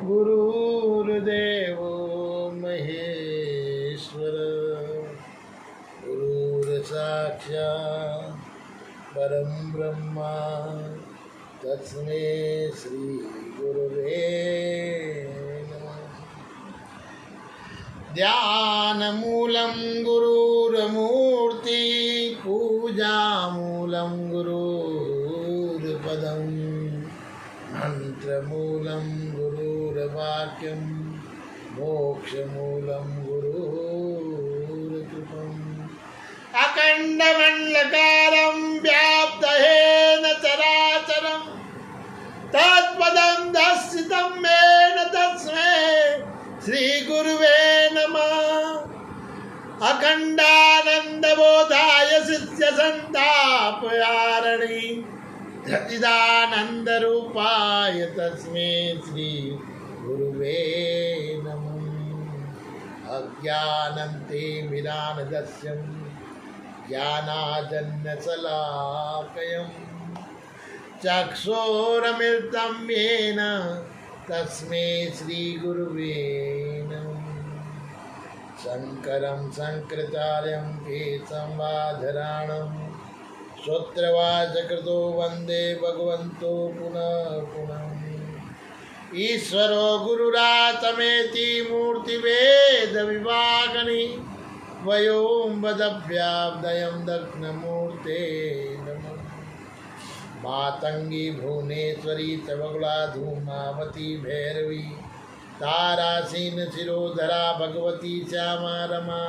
गुरुर्देवो महेश्वर गुरुर्साक्षात् परं ब्रह्मा तस्मै श्री गुरुवे नमः। ध्यानमूलं गुरुर्मूर्ति पूजामूलं गुरुर्पदं मंत्रमूलं गुरुर्वाक्यं मोक्षमूलं गुरुर्कृपम् अखण्डमण्डलकारं व्याप्तहेन चराचरं तत्पदं दर्शितं येन तस्मै श्रीगुरुवे नमः। अखण्डानन्दबोधाय शिष्यसन्तापहारिणे सच्चिदानन्दरूपाय तस्मै श्रीगुरुवे नमः। अज्ञानतिमिरान्धस्य ज्ञानाञ्जनशलाकया चक्षुरुन्मीलितं येन तस्मै श्रीगुरुवे नमः। शङ्करं शङ्कराचार्यं केशवाधराणं सूत्रवाचकृतो वन्दे भगवन्तो पुनः पुनः। ईश्वरो गुरुरात्मेति मूर्तिभेदविभागिनी वयोम्बदभ्याब्दयं दक्षिणमूर्ते नमः। मातंगी भुवनेश्वरी चवगुला धूमावती भैरवी तारासीन शिरोधरा भगवती श्यामा रमा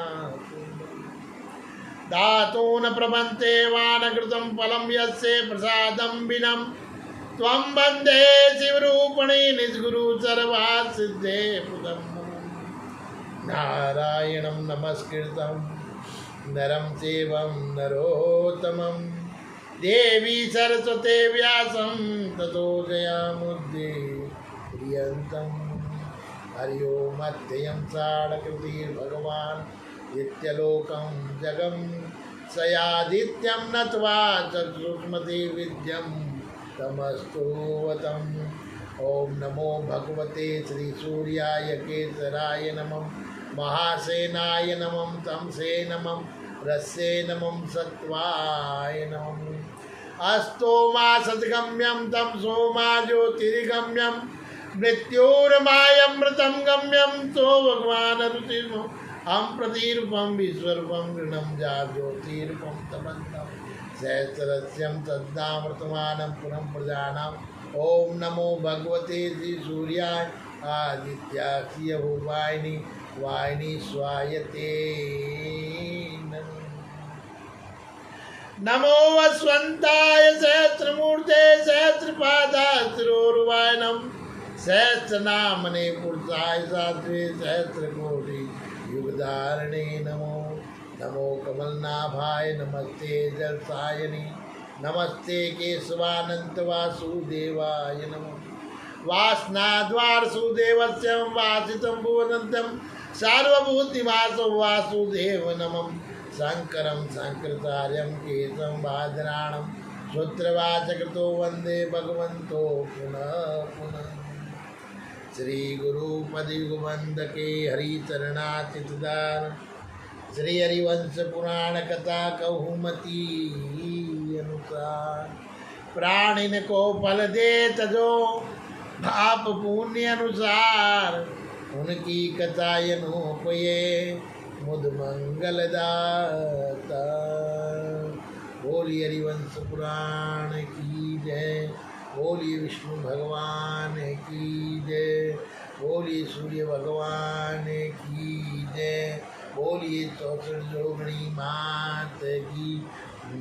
धातून प्रबन्ते वानकृतं फलं यस्य प्रसादं विनं त्वं वन्दे शिवरूपिणी निजगुरु सर्वासिद्धे पुदं नारायणं नमस्कृतं नरं चैवं नरोत्तमं देवी सरस्वती व्यासं ततो जयामुदीरयन्तम्। हरि ओम अध्ययं साडकृतिर्भगवान् नित्यलोकं जगं सयादित्यं नत्वा चक्षुष्मति विद्यं तमस्तुवतं। ओम नमो भगवते श्री सूर्याय केसराय नमः महासेनाय नमः तमसे नमः रस्ये नमः सत्वाय नमः। अस्तो मा सद्गम्यं तम सोमा ज्योतिर्गम्यं मृत्योर्मायमृतं गम्यं तो भगवान् ऋषिर्मो हम प्रतिरूपं विश्वरूपं गृणं जा ज्योतिरूपं तमन्तं सहस्रस्यं तद्दामृतमानं पुनः प्रजानाम्। ओम नमो भगवते श्री सूर्याय आदित्याय वाहिनी वाहिनी स्वायते नमो वस्वन्ताय सहस्रमूर्ते सहस्रपादाय शिरोर्वायनं सहस्रनामने पुरुषाय साध्वे सहस्रकोटि युगधारिणे नमो। नमो कमलनाभाय नमस्ते जलसायनि नमस्ते केशवानंत वासुदेवाय नमः। वासनाद्वारसुदेवस्य वासितं भुवनन्तं सार्वभूतिमासो वासुदेव नमः। शङ्करं शङ्कराचार्यं केशवाधराणं सूत्रवाचकृतो वन्दे भगवन्तो पुनः पुनः। श्री गुरुपदयुगवन्दके हरिचरणाचितदार श्री हरिवंश पुराण कथा कहुमती अनुसार प्राणिन को फल दे तजो पाप पुण्य अनुसार उनकी कथा अनुपये मुद मंगलदाता। बोलिए हरिवंश पुराण की जय, बोलिए विष्णु भगवान की जय, बोलिए सूर्य भगवान की जय, बोलिए चौसठ जोगणी मात की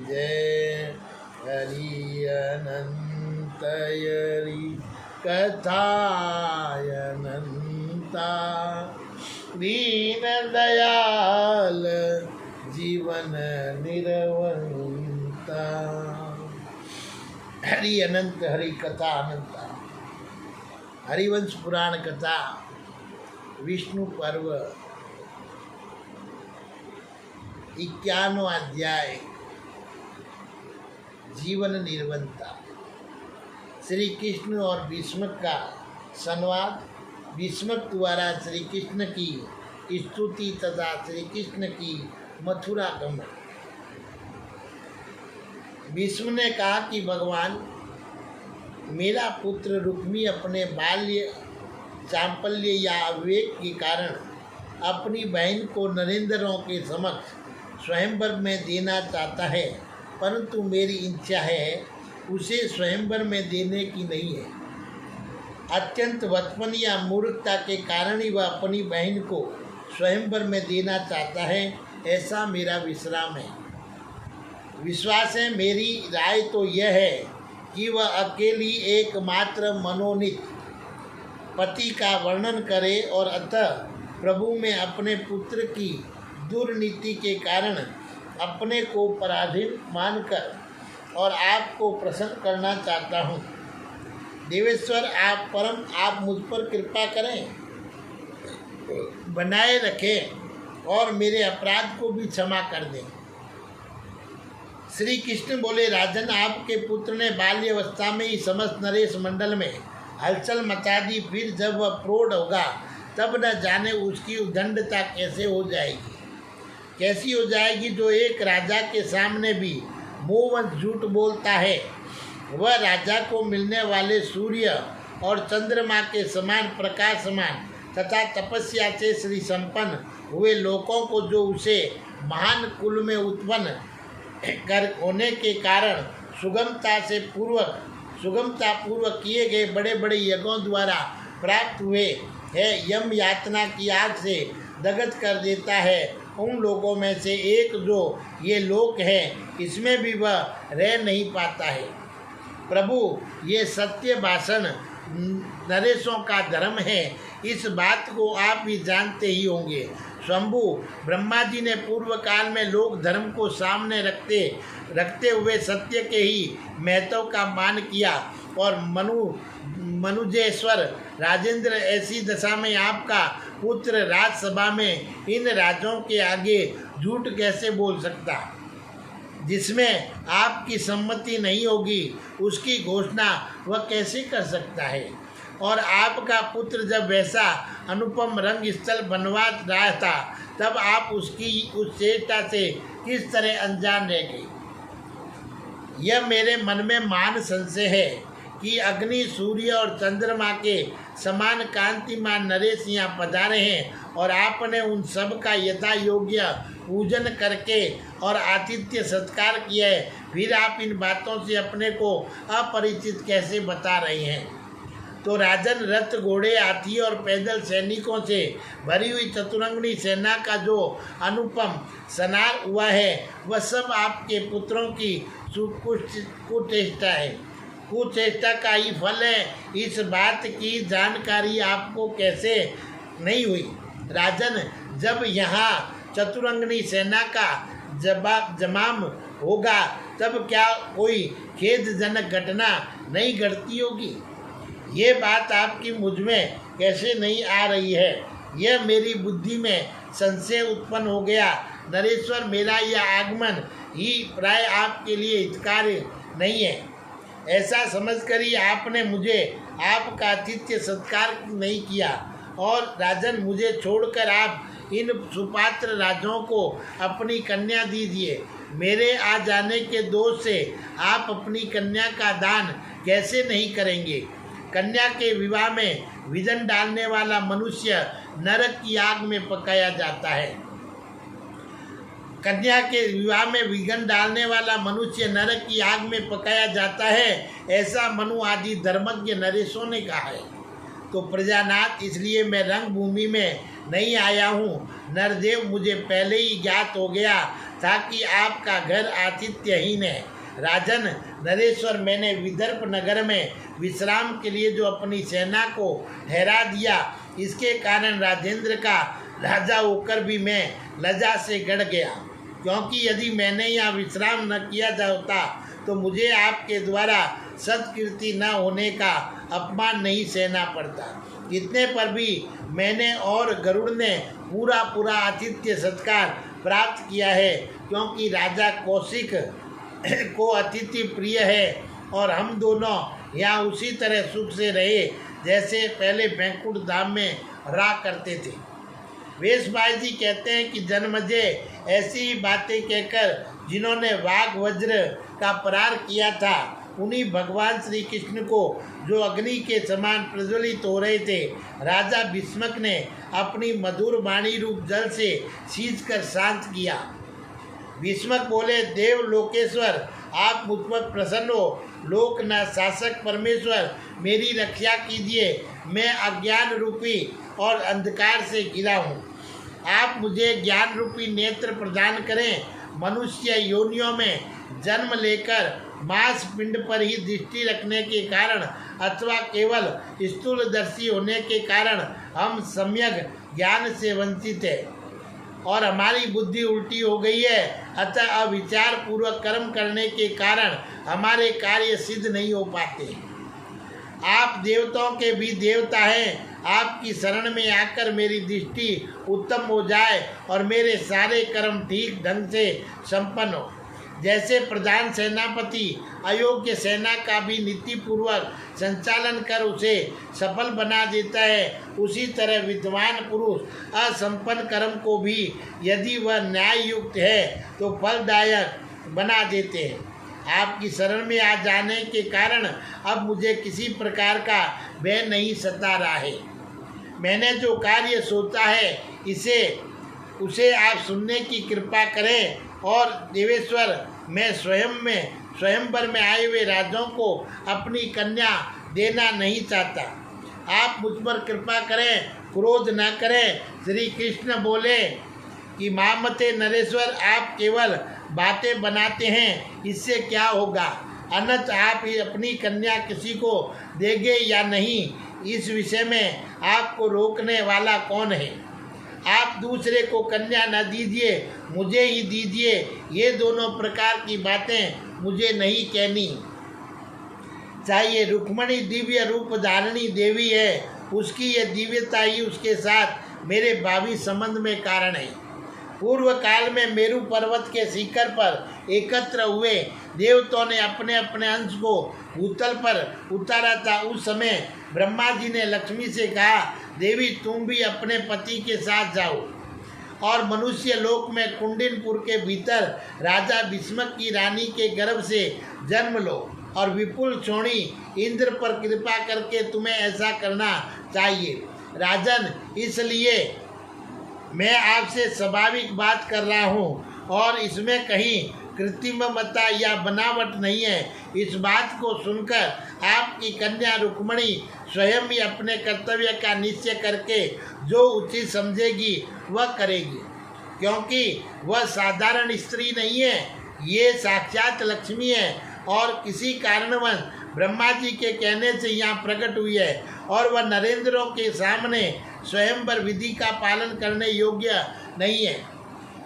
जय। हरि अनंत हरि कथाय अनंता दीन दयाल जीवन निरवंता। हरि अनंत हरि कथा अनंता। हरिवंश पुराण कथा विष्णु पर्व 51वां अध्याय जीवन निर्वंता। श्री कृष्ण और भीष्म का संवाद भीष्मक द्वारा श्री कृष्ण की स्तुति तथा श्री कृष्ण की मथुरा गमन। भीष्म ने कहा कि भगवान, मेरा पुत्र रुक्मी अपने बाल्य चांपल्य या अविवेक के कारण अपनी बहन को नरेंद्रों के समक्ष स्वयंवर में देना चाहता है, परंतु मेरी इच्छा है उसे स्वयंवर में देने की नहीं है। अत्यंत बचपन या मूर्खता के कारण ही वह अपनी बहन को स्वयंवर में देना चाहता है, ऐसा मेरा विश्वास है। मेरी राय तो यह है कि वह अकेली एकमात्र मनोनीत पति का वर्णन करे और अतः प्रभु में अपने पुत्र की दुर्नीति के कारण अपने को पराधीन मानकर और आपको प्रसन्न करना चाहता हूँ। देवेश्वर आप मुझ पर कृपा करें, बनाए रखें और मेरे अपराध को भी क्षमा कर दें। श्री कृष्ण बोले, राजन, आपके पुत्र ने बाल्यावस्था में ही समस्त नरेश मंडल में हलचल मचा दी, फिर जब वह प्रौढ़ होगा तब न जाने उसकी उद्दंडता कैसी हो जाएगी जो एक राजा के सामने भी मुंहवंश झूठ बोलता है। वह राजा को मिलने वाले सूर्य और चंद्रमा के समान प्रकाशमान तथा तपस्या से श्री संपन्न हुए लोगों को जो उसे महान कुल में उत्पन्न कर होने के कारण सुगमता पूर्वक किए गए बड़े बड़े यज्ञों द्वारा प्राप्त हुए है, यम यातना की आग से दग्ध कर देता है। उन लोगों में से एक जो ये लोक है, इसमें भी वह रह नहीं पाता है। प्रभु, ये सत्य भाषण नरेशों का धर्म है, इस बात को आप भी जानते ही होंगे। शंभु, ब्रह्मा जी ने पूर्व काल में लोक धर्म को सामने रखते हुए सत्य के ही महत्व का मान किया और मनुजेश्वर राजेंद्र ऐसी दशा में आपका पुत्र राजसभा में इन राजों के आगे झूठ कैसे बोल सकता, जिसमें आपकी सम्मति नहीं होगी, उसकी घोषणा वह कैसे कर सकता है। और आपका पुत्र जब वैसा अनुपम रंग स्थल बनवा रहा था, तब आप उसकी उस चेष्टा से किस तरह अनजान रह गए। यह मेरे मन में मान संशय है कि अग्नि, सूर्य और चंद्रमा के समान कांतिमान नरेश यहाँ पधारे हैं और आपने उन सब का यथा योग्य पूजन करके और आतिथ्य सत्कार किया है। फिर आप इन बातों से अपने को अपरिचित कैसे बता रहे हैं। तो राजन, रथ, घोड़े, हाथी और पैदल सैनिकों से भरी हुई चतुरंगनी सेना का जो अनुपम सनार हुआ है, वह सब आपके पुत्रों की कुचेष्टा का ही फल है। इस बात की जानकारी आपको कैसे नहीं हुई। राजन, जब यहाँ चतुरंगनी सेना का जमाम होगा, तब क्या कोई खेदजनक घटना नहीं घटती होगी। ये बात आपकी मुझ में कैसे नहीं आ रही है, यह मेरी बुद्धि में संशय उत्पन्न हो गया। नरेश्वर, मेरा यह आगमन ही प्राय आपके लिए हितकारी नहीं है। ऐसा समझकर ही आपने मुझे आपका आतिथ्य सत्कार नहीं किया। और राजन, मुझे छोड़कर आप इन सुपात्र राजाओं को अपनी कन्या दीजिए। मेरे आ जाने के दोष से आप अपनी कन्या का दान कैसे नहीं करेंगे। कन्या के विवाह में विघ्न डालने वाला मनुष्य नरक की आग में पकाया जाता है। कन्या के विवाह में विघ्न डालने वाला मनुष्य नरक की आग में पकाया जाता है, ऐसा मनु आदि धर्मज्ञ नरेशों ने कहा है। तो प्रजानाथ, इसलिए मैं रंगभूमि में नहीं आया हूँ। नरदेव, मुझे पहले ही ज्ञात हो गया था कि आपका घर आतिथ्यहीन है। राजन नरेश्वर, मैंने विदर्भ नगर में विश्राम के लिए जो अपनी सेना को ठहरा दिया, इसके कारण राजेंद्र का राजा होकर भी मैं लज्जा से गड़ गया, क्योंकि यदि मैंने यहाँ विश्राम न किया होता तो मुझे आपके द्वारा सत्कीर्ति न होने का अपमान नहीं सहना पड़ता। इतने पर भी मैंने और गरुड़ ने पूरा आतिथ्य सत्कार प्राप्त किया है, क्योंकि राजा कौशिक को अतिथि प्रिय है और हम दोनों यहाँ उसी तरह सुख से रहे जैसे पहले बैकुंठ धाम में रहा करते थे। वेशभाई जी कहते हैं कि जन्मजय ऐसी ही बातें कहकर जिन्होंने वाघ वज्र का प्रहार किया था, उन्हीं भगवान श्री कृष्ण को जो अग्नि के समान प्रज्वलित हो रहे थे, राजा भीष्मक ने अपनी मधुर वाणी रूप जल से सींचकर शांत किया। भीष्मक बोले, देव लोकेश्वर, आप मुझ पर प्रसन्न हो। लोकनाथ शासक परमेश्वर, मेरी रक्षा कीजिए। मैं अज्ञान रूपी और अंधकार से घिरा हूँ। आप मुझे ज्ञान रूपी नेत्र प्रदान करें। मनुष्य योनियों में जन्म लेकर मांस पिंड पर ही दृष्टि रखने के कारण अथवा केवल स्थूलदर्शी होने के कारण हम सम्यक ज्ञान से वंचित है और हमारी बुद्धि उल्टी हो गई है। अतः अविचार पूर्वक कर्म करने के कारण हमारे कार्य सिद्ध नहीं हो पाते। आप देवताओं के भी देवता हैं। आपकी शरण में आकर मेरी दृष्टि उत्तम हो जाए और मेरे सारे कर्म ठीक ढंग से संपन्न हो। जैसे प्रधान सेनापति अयोग्य सेना का भी नीतिपूर्वक संचालन कर उसे सफल बना देता है, उसी तरह विद्वान पुरुष असंपन्न कर्म को भी यदि वह न्याय युक्त है तो फलदायक बना देते हैं। आपकी शरण में आ जाने के कारण अब मुझे किसी प्रकार का भय नहीं सता रहा है। मैंने जो कार्य सोचा है उसे आप सुनने की कृपा करें। और देवेश्वर, मैं स्वयंवर में आए हुए राजाओं को अपनी कन्या देना नहीं चाहता। आप मुझ पर कृपा करें, क्रोध न करें। श्री कृष्ण बोले कि महामते नरेश्वर, आप केवल बातें बनाते हैं, इससे क्या होगा? अनंत आप ही अपनी कन्या किसी को देंगे या नहीं, इस विषय में आपको रोकने वाला कौन है? आप दूसरे को कन्या न दीजिए, मुझे ही दीजिए। ये दोनों प्रकार की बातें मुझे नहीं कहनी चाहिए। रुक्मणी दिव्य रूप धारिणी देवी है, उसकी ये दिव्यता ही उसके साथ मेरे भावी संबंध में कारण है। पूर्व काल में मेरू पर्वत के शिखर पर एकत्र हुए देवताओं ने अपने अपने अंश को भूतल पर उतारा था। उस समय ब्रह्मा जी ने लक्ष्मी से कहा, देवी तुम भी अपने पति के साथ जाओ और मनुष्य लोक में कुंडिनपुर के भीतर राजा भीष्मक की रानी के गर्भ से जन्म लो और विपुल शोणी इंद्र पर कृपा करके तुम्हें ऐसा करना चाहिए। राजन, इसलिए मैं आपसे स्वाभाविक बात कर रहा हूँ और इसमें कहीं कृत्रिमता या बनावट नहीं है। इस बात को सुनकर आपकी कन्या रुक्मणी स्वयं ही अपने कर्तव्य का निश्चय करके जो उचित समझेगी वह करेगी, क्योंकि वह साधारण स्त्री नहीं है, ये साक्षात लक्ष्मी है और किसी कारणवश ब्रह्मा जी के कहने से यहाँ प्रकट हुई है और वह नरेंद्रों के सामने स्वयंवर विधि का पालन करने योग्य नहीं है।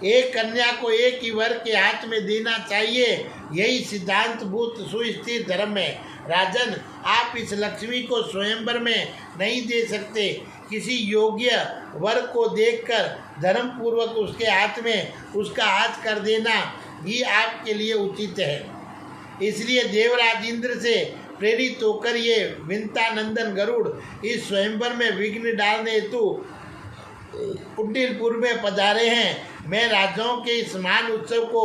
एक कन्या को एक ही वर के हाथ में देना चाहिए, यही सिद्धांत भूत सुस्थिर धर्म है। राजन, आप इस लक्ष्मी को स्वयंवर में नहीं दे सकते। किसी योग्य वर को देखकर धर्म पूर्वक उसके हाथ में उसका हाथ कर देना ही आपके लिए उचित है। इसलिए देवराज इंद्र से प्रेरित होकर ये विंतानंदन गरुड़ इस स्वयंवर में विघ्न डालने हेतु कुंडिलपुर में पधारे हैं। मैं राजाओं के इस महान उत्सव को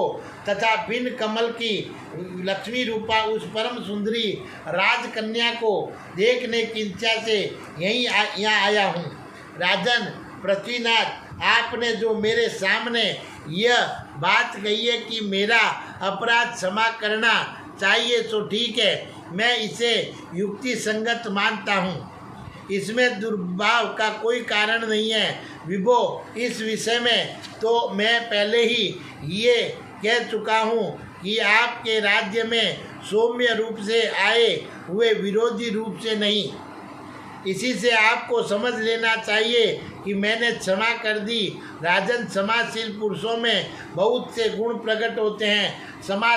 तथा भिन्न कमल की लक्ष्मी रूपा उस परम सुंदरी राजकन्या को देखने की इच्छा से यहाँ आया हूँ। राजन पृथ्वीनाथ, आपने जो मेरे सामने यह बात कही है कि मेरा अपराध क्षमा करना चाहिए, तो ठीक है, मैं इसे युक्ति संगत मानता हूँ। इसमें दुर्भाव का कोई कारण नहीं है। विभो, इस विषय में तो मैं पहले ही ये कह चुका हूँ कि आपके राज्य में सौम्य रूप से आए हुए विरोधी रूप से नहीं। इसी से आपको समझ लेना चाहिए कि मैंने क्षमा कर दी। राजन, क्षमाशील पुरुषों में बहुत से गुण प्रकट होते हैं। क्षमा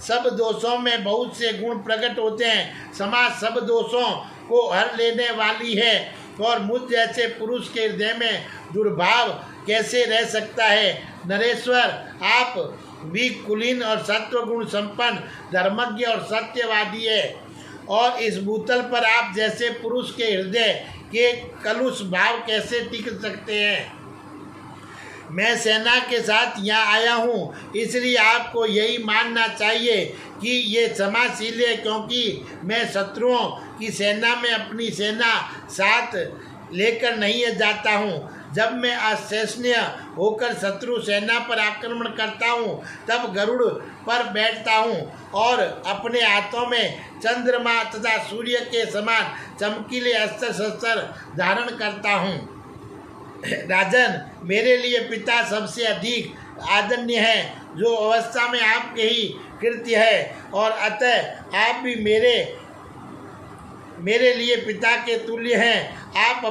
सब दोषों में बहुत से गुण प्रकट होते हैं। क्षमा सब दोषों को हर लेने वाली है और मुझ जैसे पुरुष के हृदय में दुर्भाव कैसे रह सकता है? नरेश्वर, आप भी कुलीन और सत्वगुण संपन्न धर्मज्ञ और सत्यवादी है। और इस भूतल पर आप जैसे पुरुष के हृदय के कलुष भाव कैसे टिक सकते हैं। मैं सेना के साथ यहाँ आया हूँ, इसलिए आपको यही मानना चाहिए कि ये क्षमाशील है, क्योंकि मैं शत्रुओं की सेना में अपनी सेना साथ लेकर नहीं जाता हूँ। जब मैं असहनीय होकर शत्रु सेना पर आक्रमण करता हूँ, तब गरुड़ पर बैठता हूँ और अपने हाथों में चंद्रमा तथा सूर्य के समान चमकीले अस्त्र शस्त्र धारण करता हूँ। राजन, मेरे लिए पिता सबसे अधिक आदरणीय है, जो अवस्था में आपके ही कृत्य है, और अतः आप भी मेरे लिए पिता के तुल्य हैं। आप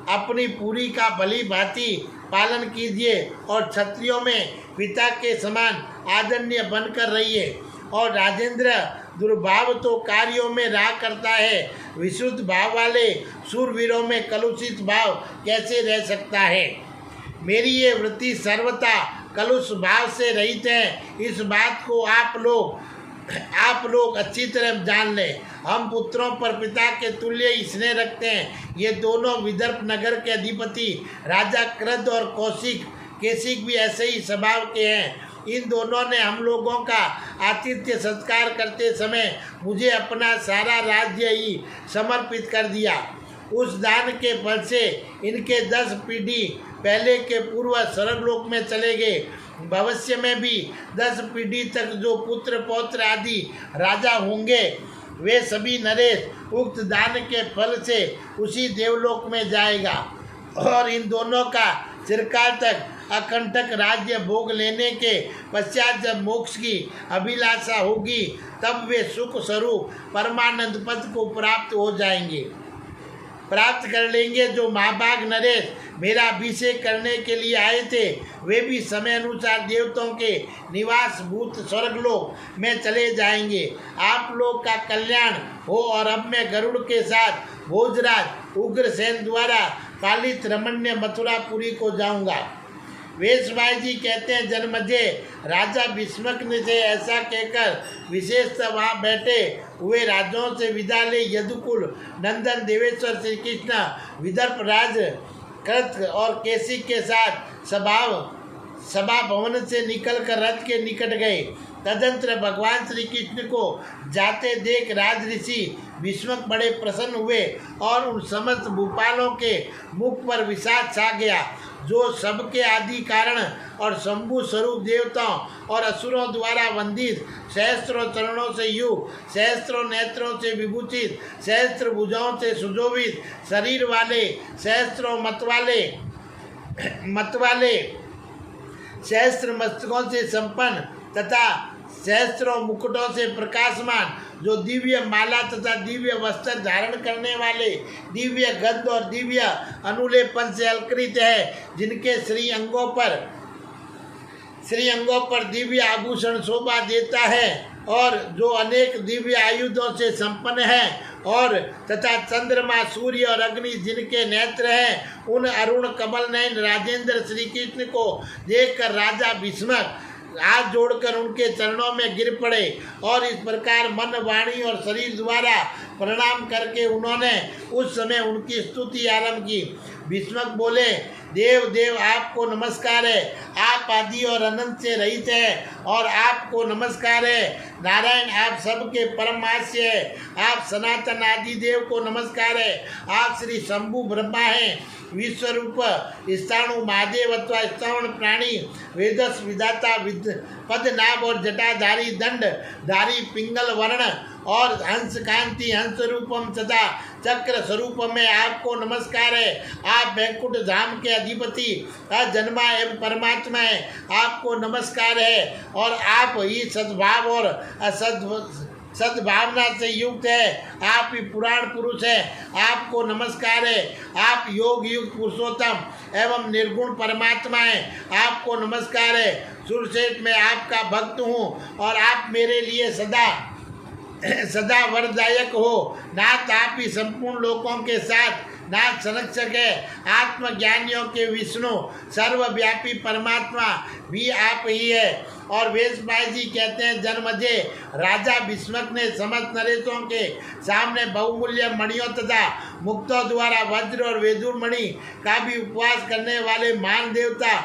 अपनी पूरी का भली भांति पालन कीजिए और क्षत्रियों में पिता के समान आदरणीय बनकर रहिए। और राजेंद्र, दुर्भाव तो कार्यों में रहा करता है, विशुद्ध भाव वाले शूरवीरों में कलुषित भाव कैसे रह सकता है। मेरी ये वृत्ति सर्वथा कलुष भाव से रहित है। इस बात को आप लोग अच्छी तरह जान लें। हम पुत्रों पर पिता के तुल्य ही स्नेह रखते हैं। ये दोनों विदर्भ नगर के अधिपति राजा कृद और केशिक भी ऐसे ही स्वभाव के हैं। इन दोनों ने हम लोगों का आतिथ्य सत्कार करते समय मुझे अपना सारा राज्य ही समर्पित कर दिया। उस दान के फल से इनके 10 पीढ़ी पहले के पूर्वज स्वर्गलोक में चले गए। भविष्य में भी 10 पीढ़ी तक जो पुत्र पौत्र आदि राजा होंगे, वे सभी नरेश उक्त दान के फल से उसी देवलोक में जाएगा। और इन दोनों का चिरकाल तक अकंटक राज्य भोग लेने के पश्चात जब मोक्ष की अभिलाषा होगी, तब वे सुख स्वरूप परमानंद पद को प्राप्त कर लेंगे। जो महाभाग नरेश मेरा अभिषेक करने के लिए आए थे, वे भी समय अनुसार देवताओं के निवास भूत स्वर्गलोक में चले जाएंगे। आप लोग का कल्याण हो। और अब मैं गरुड़ के साथ भोजराज उग्रसेन द्वारा पालित रमणीय मथुरापुरी को जाऊंगा। वेशभाई जी कहते हैं, जन्मजय राजा भीष्मक ने से ऐसा कहकर विशेषतः वहाँ बैठे हुए राजाओं से विदा ले यदुकुल नंदन देवेश्वर श्री कृष्ण विदर्भ राज कृत और केशिक के साथ सभा भवन से निकलकर रथ के निकट गए। तदंतर भगवान श्री कृष्ण को जाते देख राज ऋषि भीष्मक बड़े प्रसन्न हुए और उन समस्त भूपालों के मुख पर विषाद छा गया, जो सबके आदि कारण और शंभु स्वरूप देवताओं और असुरों द्वारा वंदित, सहस्त्रों चरणों से युक्त, सहस्त्रों नेत्रों से विभूषित, सहस्त्र भुजाओं से सुशोभित शरीर वाले, सहस्त्रों मत वाले सहस्त्र मस्तकों से संपन्न तथा सहस्त्रों मुकुटों से प्रकाशमान, जो दिव्य माला तथा दिव्य वस्त्र धारण करने वाले, दिव्य गंध और दिव्य अनुलेपन से अलंकृत है, जिनके श्री अंगों पर दिव्य आभूषण शोभा देता है, और जो अनेक दिव्य आयुधों से संपन्न है, और तथा चंद्रमा सूर्य और अग्नि जिनके नेत्र हैं, उन अरुण कमल नयन राजेंद्र श्री कृष्ण को देखकर राजा भीष्मक हाथ जोड़कर उनके चरणों में गिर पड़े और इस प्रकार मन, वाणी और शरीर द्वारा प्रणाम करके उन्होंने उस समय उनकी स्तुति आरंभ की। भीष्मक बोले, देव आपको नमस्कार है। आप आदि और अनंत से रहित है और आपको नमस्कार है। नारायण आप सबके परम आश्रय है। आप सनातन आदि देव को नमस्कार है। आप श्री शंभु ब्रह्मा हैं। विश्वरूप स्थाणु महादेव अथवा श्रवण प्राणी, वेदस विधाता, पदनाभ और जटाधारी, दंडधारी, पिंगल वर्ण और हंस कांति, हंस रूपम तथा चक्र स्वरूप में आपको नमस्कार है। आप वैकुंठ धाम के अधिपति अजन्मा एवं परमात्मा है, आपको नमस्कार है। और आप ही सद्भाव और सद्भावना से युक्त है। आप ही पुराण पुरुष है, आपको नमस्कार है। आप योग युक्त पुरुषोत्तम एवं निर्गुण परमात्मा है, आपको नमस्कार है। सुरसेठ मैं आपका भक्त हूँ और आप मेरे लिए सदा सदा वरदायक हो। नाथ आप ही संपूर्ण लोकों के साथ नाथ संरक्षक है, आत्मज्ञानियों के विष्णु, सर्वव्यापी परमात्मा भी आप ही है। और वेशभाई जी कहते हैं, जन्मजे राजा भीष्मक ने समस्त नरेशों के सामने बहुमूल्य मणियों तथा मुक्तों द्वारा वज्र और वेदुर मणि का भी उपवास करने वाले महान देवता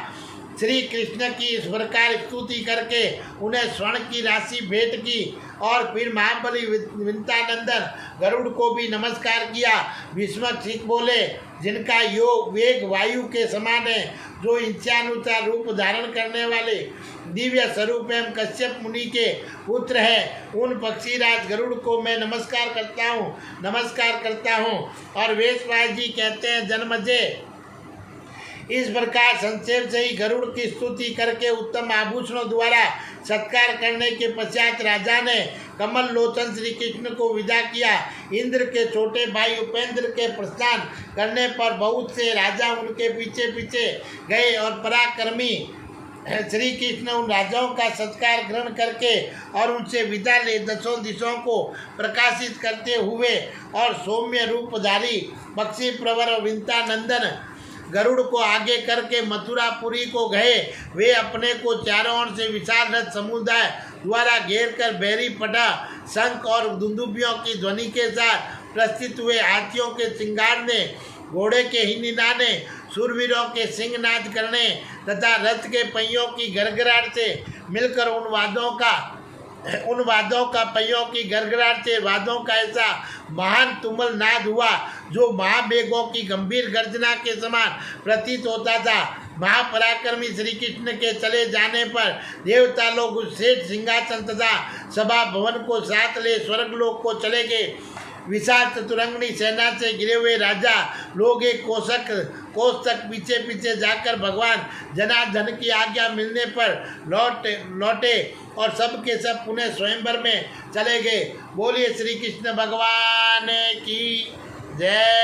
श्री कृष्ण की इस प्रकार स्तुति करके उन्हें स्वर्ण की राशि भेंट की और फिर महाबली विंतानंदन गरुड़ को भी नमस्कार किया। भीष्मक ठीक बोले, जिनका योग वेग वायु के समान है, जो इच्छानुसार रूप धारण करने वाले दिव्य स्वरूप एवं कश्यप मुनि के पुत्र है, उन पक्षीराज गरुड़ को मैं नमस्कार करता हूँ। और वेशवास जी कहते हैं, जन्मजय इस प्रकार संक्षेप से ही गरुड़ की स्तुति करके उत्तम आभूषणों द्वारा सत्कार करने के पश्चात राजा ने कमल लोचन श्री कृष्ण को विदा किया। इंद्र के छोटे भाई उपेंद्र के प्रस्थान करने पर बहुत से राजा उनके पीछे पीछे गए और पराक्रमी श्री कृष्ण उन राजाओं का सत्कार ग्रहण करके और उनसे विदा ले दसों दिशाओं को प्रकाशित करते हुए और सौम्य रूपधारी पक्षी प्रवर विंतानंदन गरुड़ को आगे करके मथुरापुरी को गए। वे अपने को चारों ओर से विशाल रथ समुदाय द्वारा घेर कर बैरी पटा शंख और दुंदुभियों की ध्वनि के साथ प्रस्तुत हुए। हाथियों के सिंगारने, घोड़े के हिंडनाने, शूरवीरों के सिंहनाद करने तथा रथ के पहियों की गड़गड़ाहट से मिलकर उन वादों का पहियों की गड़गड़ाहट से वादों का ऐसा महान तुमल नाद हुआ जो महावेगों की गंभीर गर्जना के समान प्रतीत होता था। महापराक्रमी श्री कृष्ण के चले जाने पर देवता लोग उस श्रेष्ठ सिंहासन तथा सभा भवन को साथ ले स्वर्गलोक को चले गए। विशाल चतुरंगनी सेना से घिरे हुए राजा लोग एक कोस तक पीछे पीछे जाकर भगवान जनार्दन की आज्ञा मिलने पर लौटे और सब के सब पुनः स्वयंवर में चले गए। बोलिए श्री कृष्ण भगवान की जय।